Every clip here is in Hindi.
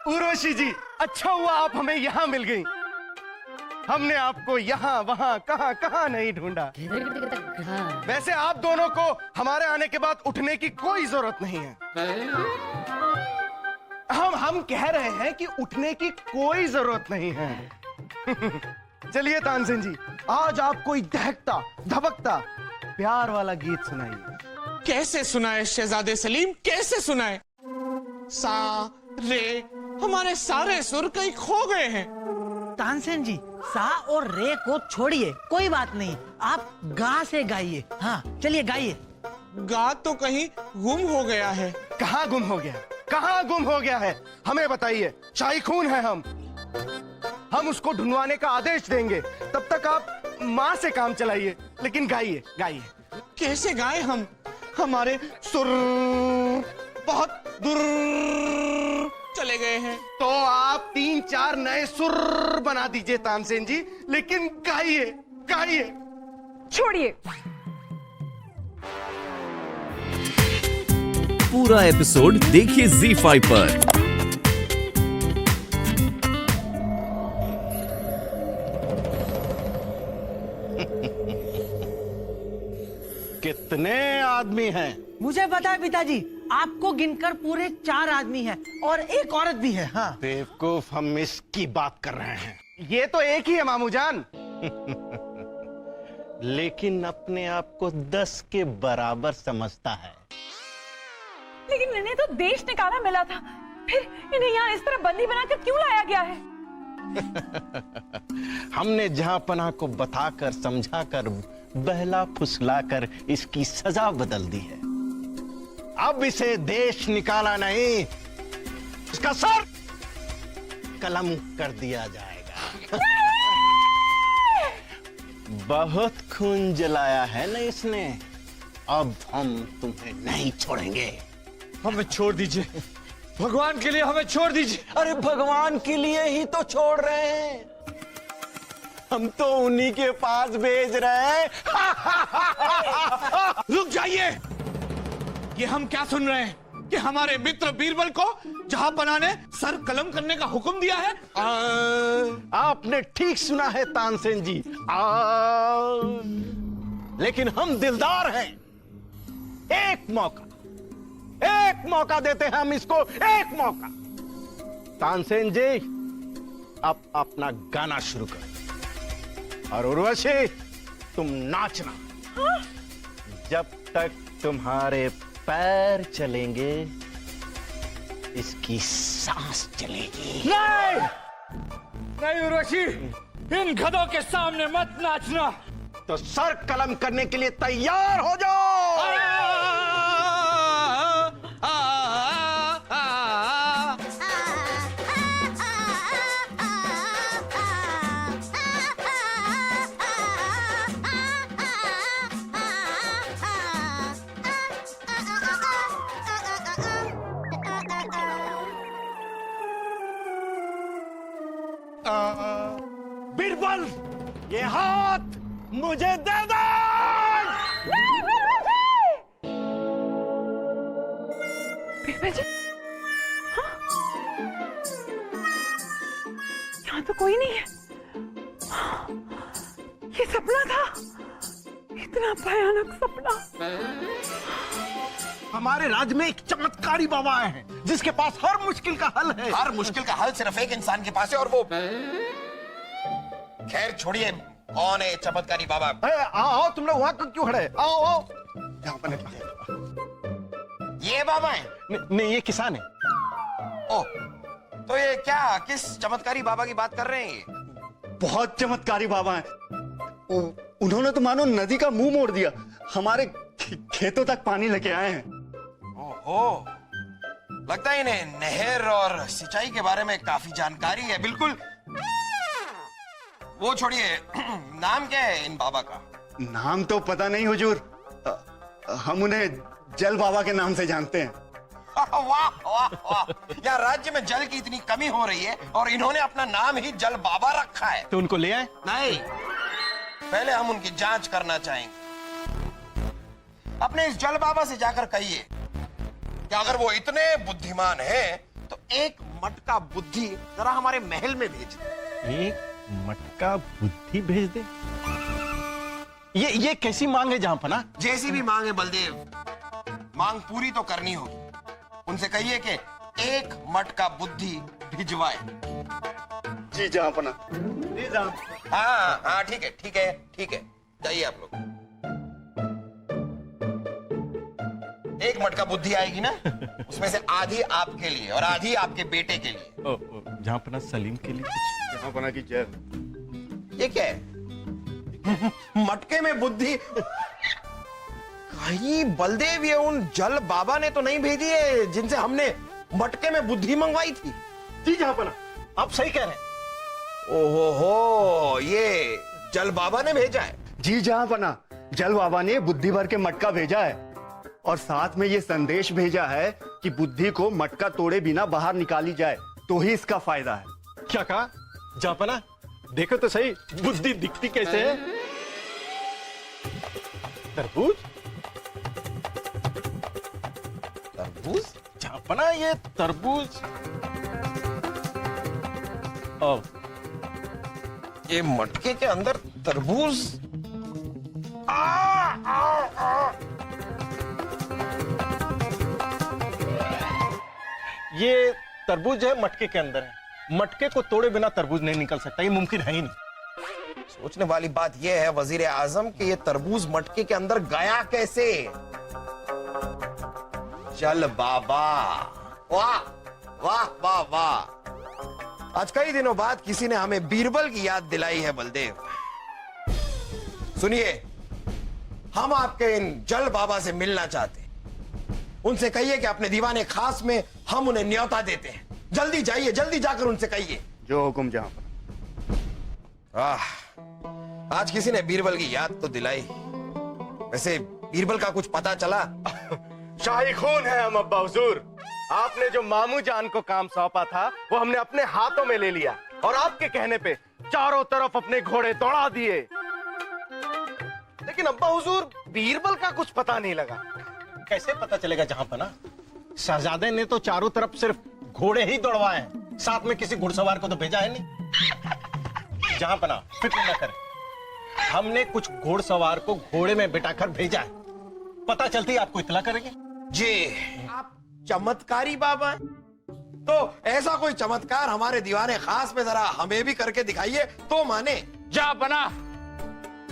उर्वशी जी, अच्छा हुआ आप हमें यहाँ मिल गई। हमने आपको यहाँ वहाँ कहाँ कहाँ नहीं ढूंढा। वैसे आप दोनों को हमारे आने के बाद उठने की कोई जरूरत नहीं है। हम कह रहे हैं कि उठने की कोई जरूरत नहीं है। चलिए तानसेन जी, आज आपको एक दहकता धबकता प्यार वाला गीत सुनाइए। कैसे सुनाए शहजादे सलीम, कैसे सुनाए? सा रे, हमारे सारे सुर कहीं खो गए हैं। तानसेन जी, सा और रे को छोड़िए, कोई बात नहीं, आप गा से गाइए। हाँ चलिए गाइए। गा तो कहीं गुम हो गया है। कहाँ गुम हो गया, कहाँ गुम हो गया है, हमें बताइए। शाही खून है हम उसको ढूंढवाने का आदेश देंगे। तब तक आप माँ से काम चलाइए, लेकिन गाइए गाइए। कैसे गाए हम? हमारे सुर बहुत दूर चले गए हैं। तो आप 3-4 नए सुर बना दीजिए तानसेन जी, लेकिन गाइए गाइए। छोड़िए। पूरा एपिसोड देखिए ZEE5 पर। कितने आदमी हैं? मुझे पता है पिताजी, आपको गिनकर पूरे 4 आदमी हैं और एक औरत भी है। हाँ बेवकूफ, हम इसकी बात कर रहे हैं। ये तो एक ही है मामू जान। लेकिन अपने आप को 10 के बराबर समझता है। लेकिन इन्हें तो देश निकाला मिला था, फिर इन्हें यहाँ इस तरह बंदी बनाकर क्यों लाया गया है? हमने जहां पनाह को बताकर समझाकर बहला फुसलाकर इसकी सजा बदल दी है। अब इसे देश निकाला नहीं, इसका सर कलम कर दिया जाएगा। बहुत खून जलाया है ना इसने, अब हम तुम्हें नहीं छोड़ेंगे। हमें छोड़ दीजिए, भगवान के लिए हमें छोड़ दीजिए। अरे भगवान के लिए ही तो छोड़ रहे हैं, हम तो उन्हीं के पास भेज रहे हैं। रुक जाइए, ये हम क्या सुन रहे हैं कि हमारे मित्र बीरबल को जहां पनाह ने सर कलम करने का हुक्म दिया है? आपने ठीक सुना है तानसेन जी। लेकिन हम दिलदार हैं, एक मौका देते हैं हम इसको, एक मौका। तानसेन जी, अब अपना गाना शुरू करो। और उर्वशी, तुम नाचना। जब तक तुम्हारे पैर चलेंगे, इसकी सांस चलेगी। नहीं उर्वशी, इन गधों के सामने मत नाचना। तो सर कलम करने के लिए तैयार हो जाओ। बीरबल, ये हाथ मुझे दे दो। बीरबल जी, हाँ? यहाँ तो कोई नहीं है। ये सपना था, इतना भयानक सपना। हमारे राज्य में एक चमत्कारी बाबा है, जिसके पास हर मुश्किल का हल है। हर मुश्किल का हल सिर्फ एक इंसान के पास है, और वो खैर छोड़िए, कौन है चमत्कारी बाबा? आओ तुम लोग वहां क्यों खड़े? आओ। यहाँ पर ये बाबा है? नहीं, ये किसान है। ओ, तो ये क्या, किस चमत्कारी बाबा की बात कर रहे हैं? बहुत चमत्कारी बाबा हैं। उन्होंने तो मानो नदी का मुंह मोड़ दिया, हमारे खेतों तक पानी लेके आए हैं। ओहो, लगता है इन्हें नहर और सिंचाई के बारे में काफी जानकारी है। बिल्कुल। वो छोड़िए, नाम क्या है इन बाबा का? नाम तो पता नहीं हुजूर, हम उन्हें जल बाबा के नाम से जानते हैं। वाह वाह वाह, यार राज्य में जल की इतनी कमी हो रही है और इन्होंने अपना नाम ही जल बाबा रखा है। तो उनको ले आए? नहीं, पहले हम उनकी जांच करना चाहेंगे। अपने इस जल बाबा से जाकर कहिए कि अगर वो इतने बुद्धिमान हैं तो एक मटका बुद्धि जरा हमारे महल में भेज दे। एक मटका बुद्धि भेज दे? ये कैसी मांग है जहांपना? जैसी भी मांग है बलदेव, मांग पूरी तो करनी होगी। उनसे कहिए कि एक मटका बुद्धि भिजवाए। जी जहांपना। हाँ हाँ ठीक है ठीक है ठीक है, जाइए आप लोग। एक मटका बुद्धि आएगी ना, उसमें से आधी आपके लिए और आधी आपके बेटे के लिए। जहांपना सलीम के लिए कुछ? जहांपना की जय। ये क्या है? मटके में बुद्धि? कहीं बलदेव ये उन जल बाबा ने तो नहीं भेजी है जिनसे हमने मटके में बुद्धि मंगवाई थी? जी जहांपना, आप सही कह रहे हैं। ओहो हो, ये जल बाबा ने भेजा है। जी जहांपना, जल बाबा ने बुद्धि भर के मटका भेजा है और साथ में ये संदेश भेजा है कि बुद्धि को मटका तोड़े बिना बाहर निकाली जाए तो ही इसका फायदा है। क्या कहा जहांपना? देखो तो सही, बुद्धि दिखती कैसे है? तरबूज? तरबूज? जहांपना ये तरबूज। ओ, ये मटके के अंदर तरबूज? ये तरबूज है, मटके के अंदर है। मटके को तोड़े बिना तरबूज नहीं निकल सकता, ये मुमकिन है ही नहीं। सोचने वाली बात यह है वजीर आजम कि ये तरबूज मटके के अंदर गया कैसे? जल बाबा, वाह वाह वाह वाह। आज कई दिनों बाद किसी ने हमें बीरबल की याद दिलाई है बलदेव। सुनिए, हम आपके इन जल बाबा से मिलना चाहते हैं। उनसे कहिए कि अपने दीवाने खास में हम उन्हें न्योता देते हैं। जल्दी जाइए, जल्दी जाकर उनसे कहिए। जो हुक्म जहांपना। आज किसी ने बीरबल की याद तो दिलाई। वैसे बीरबल का कुछ पता चला? शाही खून है हम अब्बा हुजूर। आपने जो मामू जान को काम सौंपा था वो हमने अपने हाथों में ले लिया और आपके कहने पे चारों तरफ अपने घोड़े दौड़ा दिए। लेकिन अब्बा हुजूर, बीरबल का कुछ पता नहीं लगा। कैसे पता चलेगा जहांपना? शहजादे ने तो चारों तरफ सिर्फ घोड़े ही दौड़वाए हैं, साथ में किसी घुड़सवार को तो भेजा है नहीं। जहांपना फिक्र न करें, हमने कुछ घोड़सवार को घोड़े में बिठाकर भेजा है। पता चलती ही आपको इत्तला करेंगे। जी, आप चमत्कारी बाबा हैं? तो ऐसा कोई चमत्कार हमारे दीवाने खास में जरा हमें भी करके दिखाइए तो माने। जहांपना,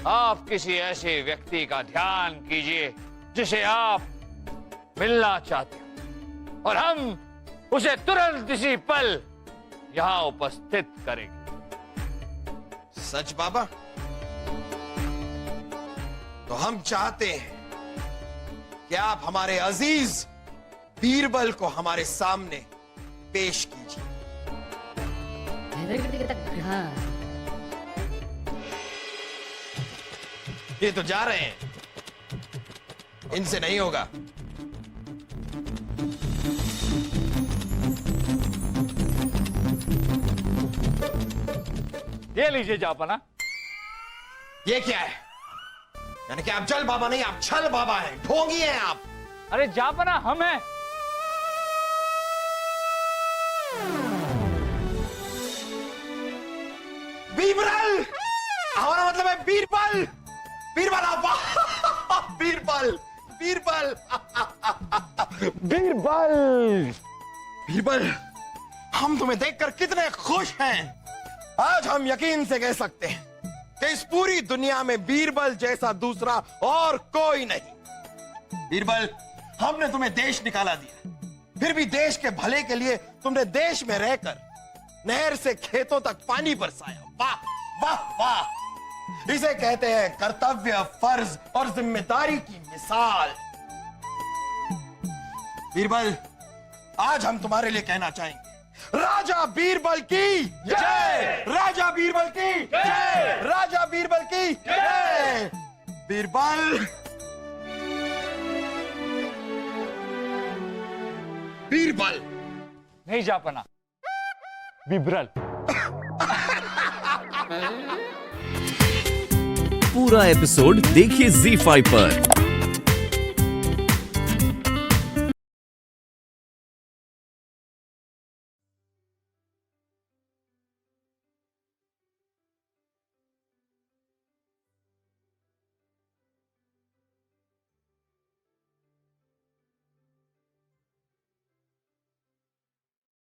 आप किसी ऐसे व्यक्ति का ध्यान कीजिए जिसे आप मिलना चाहते हो और हम उसे तुरंत इसी पल यहां उपस्थित करेंगे। सच बाबा? तो हम चाहते हैं कि आप हमारे अजीज बीरबल को हमारे सामने पेश कीजिए। ये तो जा रहे हैं, इनसे नहीं होगा। ये लीजिए जहांपना। ये क्या है? यानी कि आप जल बाबा नहीं, आप छल बाबा हैं, ढोंगी हैं आप। अरे जहांपना, हम हैं। बीरबल, हमारा मतलब है बीरबल। बीरबल आप बीरबल बीरबल बीरबल बीरबल, हम तुम्हें देखकर कितने खुश हैं। आज हम यकीन से कह सकते हैं कि इस पूरी दुनिया में बीरबल जैसा दूसरा और कोई नहीं। बीरबल, हमने तुम्हें देश निकाला दिया, फिर भी देश के भले के लिए तुमने देश में रहकर नहर से खेतों तक पानी बरसाया। वाह वाह वाह! इसे कहते हैं कर्तव्य, फर्ज और जिम्मेदारी की मिसाल। बीरबल, आज हम तुम्हारे लिए कहना चाहेंगे, राजा बीरबल की जय! राजा बीरबल की जय! राजा बीरबल की जय! बीरबल, बीरबल नहीं जहांपना, बिबरल। पूरा एपिसोड देखिए ZEE5 पर।